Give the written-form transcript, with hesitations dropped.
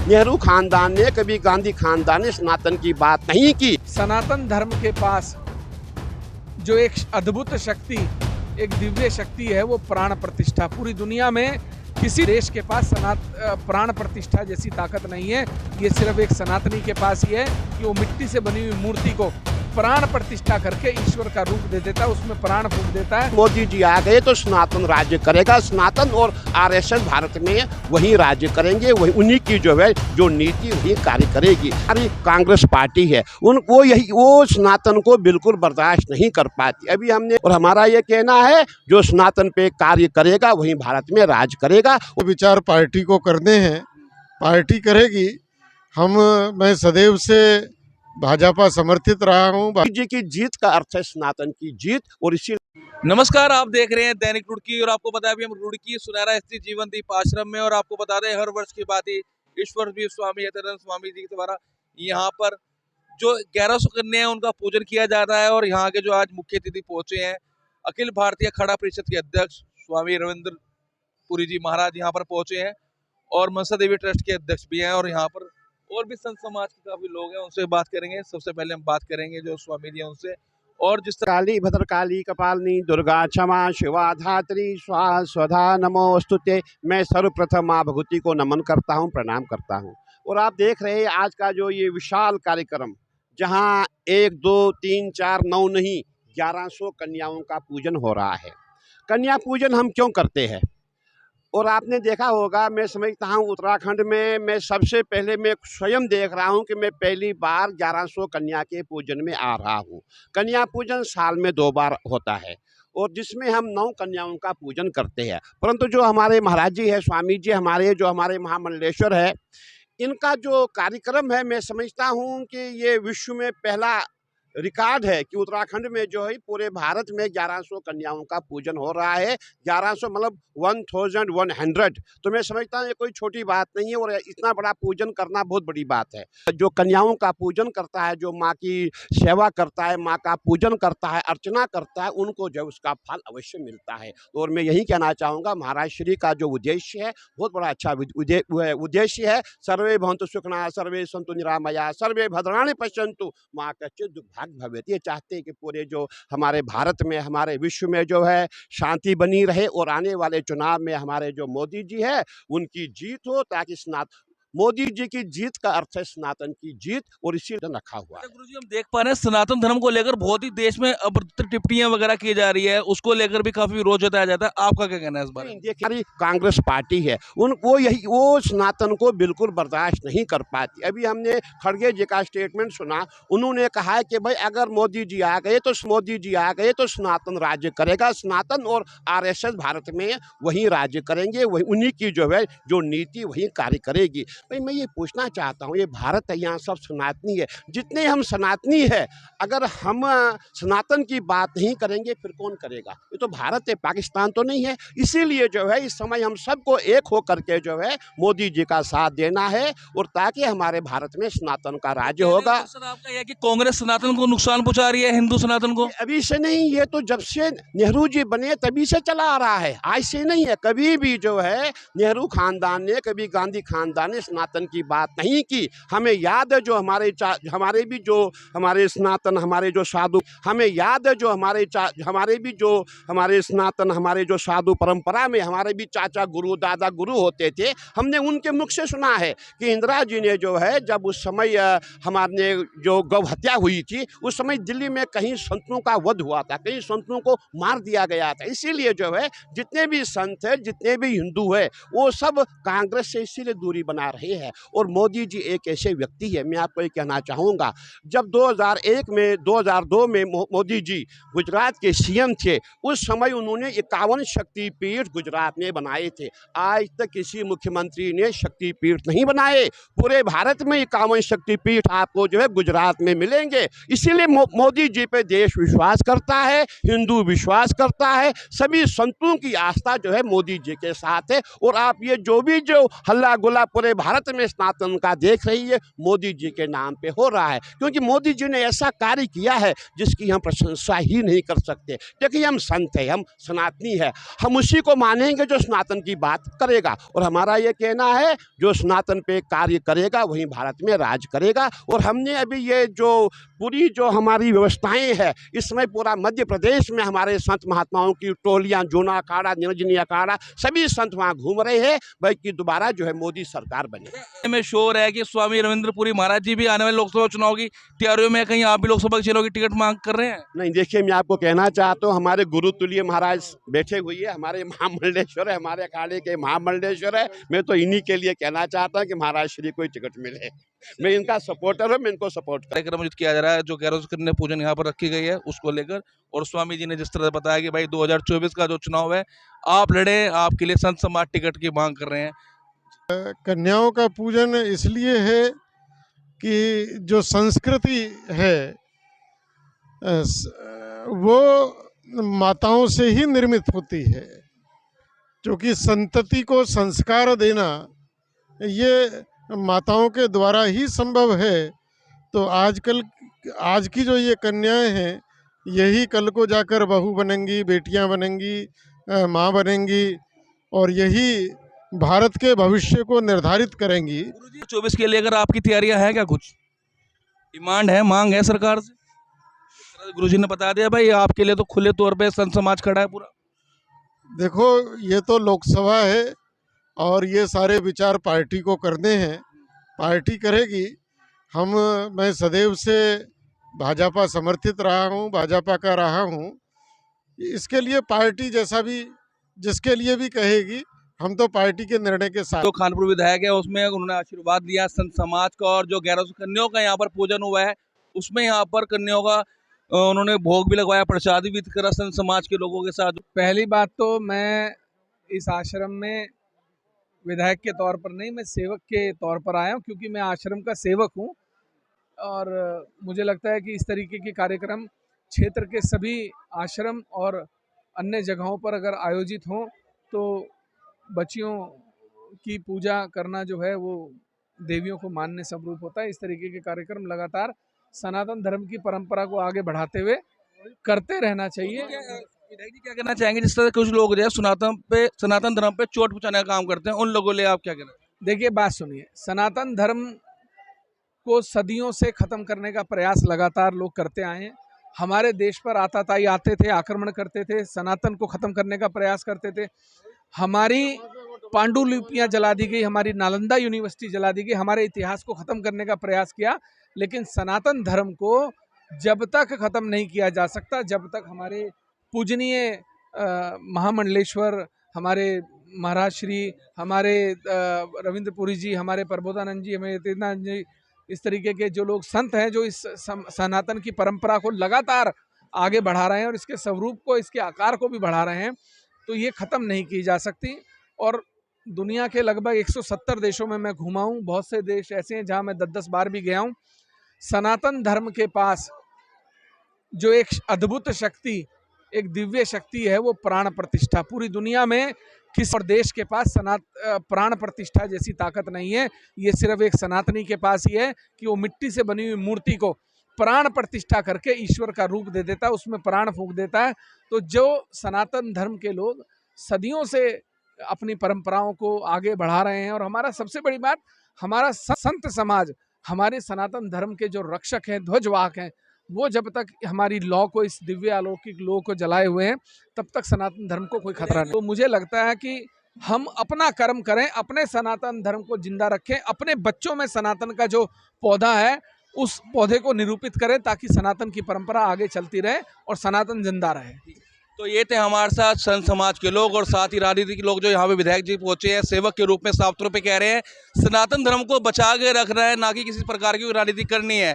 नेहरू खानदान ने, कभी गांधी खानदान ने सनातन की बात नहीं की। सनातन धर्म के पास जो एक अद्भुत शक्ति, एक दिव्य शक्ति है, वो प्राण प्रतिष्ठा। पूरी दुनिया में किसी देश के पास प्राण प्रतिष्ठा जैसी ताकत नहीं है। ये सिर्फ एक सनातनी के पास ही है कि वो मिट्टी से बनी हुई मूर्ति को प्राण प्रतिष्ठा करके ईश्वर का रूप दे देता है, उसमें प्राण फूंक देता है। मोदी जी आ गए तो सनातन राज्य करेगा। सनातन और आरएसएस भारत में वही राज्य करेंगे, वही उन्हीं की जो है जो नीति वही कार्य करेगी। हमारी कांग्रेस पार्टी है, वो सनातन को बिल्कुल बर्दाश्त नहीं कर पाती। अभी हमने और हमारा ये कहना है, जो सनातन पे कार्य करेगा वही भारत में राज करेगा। वो विचार पार्टी को करने हैं, पार्टी करेगी। मैं सदैव से भाजपा समर्थित रहा हूँ। जी की जीत का अर्थ है सनातन की जीत। और इसी नमस्कार, आप देख रहे हैं दैनिक रुड़की और आपको पता है अभी हम रुड़की सुनहरा स्त्री जीवन दीप आश्रम में, और आपको बता दें हर वर्ष की बात ही ईश्वर भी स्वामी यतीन्द्र स्वामी जी के द्वारा यहाँ पर जो 1100 कन्या है उनका पूजन किया जाता है। और यहाँ के जो आज मुख्य अतिथि पहुंचे हैं, अखिल भारतीय खड़ा परिषद के अध्यक्ष स्वामी रविंद्र पुरी जी महाराज यहाँ पर पहुंचे हैं, और मनसा देवी ट्रस्ट के अध्यक्ष भी हैं, और यहाँ पर और भी संत समाज के काफी लोग हैं, उनसे बात करेंगे। सबसे पहले हम बात करेंगे जो स्वामी जी हैं उनसे। और जिस काली भद्रकाली कपालिनी दुर्गा क्षमा शिवा धात्री स्वाहा स्वधा नमोस्तुते। मैं सर्वप्रथम माँ भगवती को नमन करता हूँ, प्रणाम करता हूँ। और आप देख रहे हैं आज का जो ये विशाल कार्यक्रम, जहाँ 1 2 3 4 9 नहीं 1100 कन्याओं का पूजन हो रहा है। कन्या पूजन हम क्यों करते हैं? और आपने देखा होगा, मैं समझता हूँ उत्तराखंड में मैं सबसे पहले मैं स्वयं देख रहा हूँ कि मैं पहली बार 1100 कन्या के पूजन में आ रहा हूँ। कन्या पूजन साल में 2 बार होता है, और जिसमें हम 9 कन्याओं का पूजन करते हैं। परंतु जो हमारे महाराज जी है, स्वामी जी हमारे महामंडलेश्वर है, इनका जो कार्यक्रम है, मैं समझता हूँ कि ये विश्व में पहला रिकॉर्ड है कि उत्तराखंड में जो है पूरे भारत में 1100 कन्याओं का पूजन हो रहा है। 1100 मतलब 1100। तो मैं समझता हूँ ये कोई छोटी बात नहीं है, और इतना बड़ा पूजन करना बहुत बड़ी बात है। जो कन्याओं का पूजन करता है, जो माँ की सेवा करता है, माँ का पूजन करता है, अर्चना करता है, उनको जो उसका फल अवश्य मिलता है। और मैं यही कहना चाहूँगा, महाराज श्री का जो उद्देश्य है बहुत बड़ा अच्छा उद्देश्य है। सर्वे भवन्तु सुखिनः, सर्वे सन्तु निरामयाः, सर्वे भद्राणि पश्यन्तु मा कश्चित् दुःखभाग् भवेत्। ये चाहते हैं कि पूरे जो हमारे भारत में, हमारे विश्व में जो है शांति बनी रहे, और आने वाले चुनाव में हमारे जो मोदी जी है उनकी जीत हो, ताकि मोदी जी की जीत का अर्थ है सनातन की जीत। और इसी रखा हुआ है। गुरुजी हम देख पा रहे हैं सनातन धर्म को लेकर बहुत ही देश में अब टिप्पणियां वगैरह की जा रही है, उसको लेकर भी काफी विरोध जताया जाता है। आपका क्या कहना है इस बारे में? देखिए, हमारी कांग्रेस पार्टी है, वो सनातन को बिल्कुल बर्दाश्त नहीं कर पाती। अभी हमने खड़गे जी का स्टेटमेंट सुना, उन्होंने कहा है कि भाई अगर मोदी जी आ गए तो सनातन राज्य करेगा। सनातन और आरएसएस भारत में वही राज्य करेंगे, वही उन्हीं की जो है जो नीति वही कार्य करेगी। भाई मैं ये पूछना चाहता हूँ, ये भारत है, यहाँ सब सनातनी है। जितने हम सनातनी है, अगर हम सनातन की बात नहीं करेंगे फिर कौन करेगा? ये तो भारत है, पाकिस्तान तो नहीं है। इसीलिए जो है इस समय हम सबको एक हो करके जो है मोदी जी का साथ देना है, और ताकि हमारे भारत में सनातन का राज्य होगा। सर आपका यह कि कांग्रेस सनातन को नुकसान पहुंचा रही है, हिंदू सनातन को? अभी से नहीं, ये तो जब से नेहरू जी बने तभी से चला आ रहा है, आज से नहीं है। कभी भी जो है नेहरू खानदान ने, कभी गांधी खानदान ने सनातन की बात नहीं की। हमें याद है जो हमारे सनातन, हमारे जो साधु, हमें याद है जो हमारे सनातन, हमारे जो साधु परंपरा में हमारे भी चाचा गुरु, दादा गुरु होते थे। हमने उनके मुख से सुना है कि इंदिरा जी ने जो है, जब उस समय हमारे जो गौ हत्या हुई थी, उस समय दिल्ली में कहीं संतों का वध हुआ था, कहीं संतों को मार दिया गया था। इसीलिए जो है जितने भी संत है, जितने भी हिंदू है, वो सब कांग्रेस से इसीलिए दूरी बना रहे हैं। और मोदी जी एक ऐसे व्यक्ति है, मैं आपको ये कहना चाहूँगा, जब 2002 में मोदी जी गुजरात के सीएम थे, उस समय उन्होंने 51 शक्तिपीठ गुजरात में बनाए थे। आज तक किसी मुख्यमंत्री ने शक्तिपीठ नहीं बनाए। पूरे भारत में 51 शक्तिपीठ आपको जो है गुजरात में मिलेंगे। इसीलिए मोदी जी पे देश विश्वास करता है, हिंदू विश्वास करता है, सभी संतों की आस्था जो है मोदी जी के साथ है। और आप ये जो हल्ला गुल्ला पूरे भारत भारत में सनातन का देख रही है मोदी जी के नाम पे हो रहा है, क्योंकि मोदी जी ने ऐसा कार्य किया है जिसकी हम प्रशंसा ही नहीं कर सकते। देखिए, हम संत हैं, हम सनातनी है, हम उसी को मानेंगे जो सनातन की बात करेगा, और हमारा ये कहना है जो सनातन पे कार्य करेगा वही भारत में राज करेगा। और हमने अभी ये जो पूरी जो हमारी व्यवस्थाएं है, इसमें पूरा मध्य प्रदेश में हमारे संत महात्माओं की टोलियां, जूना अखाड़ा, निरंजनी अखाड़ा, सभी संत वहाँ घूम रहे हैं भाई कि दोबारा जो है मोदी सरकार बने। में शोर है कि स्वामी रविंद्रपुरी महाराज जी भी आने वाले लोकसभा चुनाव की तैयारियों में, कहीं आप भी लोकसभा के चुनाव की टिकट मांग कर रहे हैं? नहीं, देखिए, मैं आपको कहना चाहता हूँ, हमारे गुरु तुल्य महाराज बैठे हुए हैं, हमारे महामंडलेश्वर है, हमारे अखाड़े के महामंडलेश्वर है। मैं तो इन्हीं के लिए कहना चाहता हूँ कि महाराज श्री को टिकट मिले। मैं इनका सपोर्टर हूँ, मैं इनको सपोर्ट कर। कार्यक्रम आयोजित किया जा रहा है जो गैरों कन्या पूजन यहाँ पर रखी गई है उसको लेकर, और स्वामी जी ने जिस तरह बताया कि भाई 2024 का जो चुनाव है आप लड़े, आपके लिए संत समाज टिकट की मांग कर रहे हैं। कन्याओं का पूजन इसलिए है कि जो संस्कृति है वो माताओं से ही निर्मित होती है, क्योंकि संतति को संस्कार देना ये माताओं के द्वारा ही संभव है। तो आज की जो ये कन्याएं हैं यही कल को जाकर बहू बनेंगी, बेटियां बनेंगी, माँ बनेंगी, और यही भारत के भविष्य को निर्धारित करेंगी। 24 के लिए अगर आपकी तैयारियां है क्या, कुछ डिमांड है, मांग है सरकार से? गुरुजी ने बता दिया भाई आपके लिए तो खुले तौर पे संत समाज खड़ा है पूरा। देखो, ये तो लोकसभा है और ये सारे विचार पार्टी को करने हैं, पार्टी करेगी। मैं सदैव से भाजपा समर्थित रहा हूँ, भाजपा का रहा हूँ। इसके लिए पार्टी जैसा भी जिसके लिए भी कहेगी, हम तो पार्टी के निर्णय के साथ। जो खानपुर विधायक है उसमें उन्होंने आशीर्वाद दिया संत समाज का, और जो 1100 कन्याओं का यहाँ पर पूजन हुआ है उसमें यहाँ पर कन्याओं का उन्होंने भोग भी लगवाया, प्रसाद भी करा संत समाज के लोगों के साथ। पहली बात तो मैं इस आश्रम में विधायक के तौर पर नहीं, मैं सेवक के तौर पर आया हूँ, क्योंकि मैं आश्रम का सेवक हूँ। और मुझे लगता है कि इस तरीके के कार्यक्रम क्षेत्र के सभी आश्रम और अन्य जगहों पर अगर आयोजित हों तो बच्चियों की पूजा करना जो है वो देवियों को मानने समरूप होता है। इस तरीके के कार्यक्रम लगातार सनातन धर्म की परंपरा को आगे बढ़ाते हुए करते रहना चाहिए। विधायक जी क्या कहना चाहेंगे, जिस तरह कुछ लोग जो है सनातन धर्म पे चोट पहुंचाने का काम करते हैं, उन लोगों के लिए आप क्या कहना? देखिए, बात सुनिए, सनातन धर्म को सदियों से खत्म करने का प्रयास लगातार लोग करते आए हैं। हमारे देश पर आताताई आते थे, आक्रमण करते थे, सनातन को खत्म करने का प्रयास करते थे। हमारी पांडुलिपियां जला दी गई, हमारी नालंदा यूनिवर्सिटी जला दी गई, हमारे इतिहास को खत्म करने का प्रयास किया। लेकिन सनातन धर्म को जब तक खत्म नहीं किया जा सकता, जब तक हमारे पूजनीय महामंडलेश्वर, हमारे महाराज श्री, हमारे रविंद्रपुरी जी, हमारे प्रबोधानंद जी, हमारे तीर्थनाथ जी, इस तरीके के जो लोग संत हैं जो इस सनातन की परंपरा को लगातार आगे बढ़ा रहे हैं और इसके स्वरूप को, इसके आकार को भी बढ़ा रहे हैं, तो ये ख़त्म नहीं की जा सकती। और दुनिया के लगभग 170 देशों में मैं घूमा हूँ, बहुत से देश ऐसे हैं जहाँ मैं 10-10 बार भी गया हूँ। सनातन धर्म के पास जो एक अद्भुत शक्ति, एक दिव्य शक्ति है, वो प्राण प्रतिष्ठा। पूरी दुनिया में किसी और देश के पास प्राण प्रतिष्ठा जैसी ताकत नहीं है। ये सिर्फ एक सनातनी के पास ही है कि वो मिट्टी से बनी हुई मूर्ति को प्राण प्रतिष्ठा करके ईश्वर का रूप दे देता है, उसमें प्राण फूंक देता है। तो जो सनातन धर्म के लोग सदियों से अपनी परंपराओं को आगे बढ़ा रहे हैं, और हमारा सबसे बड़ी बात, हमारा संत समाज, हमारे सनातन धर्म के जो रक्षक हैं, ध्वजवाहक हैं, वो जब तक हमारी लौ को, इस दिव्य अलौकिक लौ को जलाए हुए हैं, तब तक सनातन धर्म को कोई खतरा नहीं। तो मुझे लगता है कि हम अपना कर्म करें, अपने सनातन धर्म को जिंदा रखें, अपने बच्चों में सनातन का जो पौधा है उस पौधे को निरूपित करें, ताकि सनातन की परंपरा आगे चलती रहे और सनातन जिंदा रहे। तो ये थे हमारे साथ संत समाज के लोग और साथ ही राजनीति के लोग जो यहाँ पे विधायक जी पहुंचे हैं, सेवक के रूप में साफ तौर पे कह रहे हैं सनातन धर्म को बचा के रखना है, ना कि किसी प्रकार की राजनीति करनी है।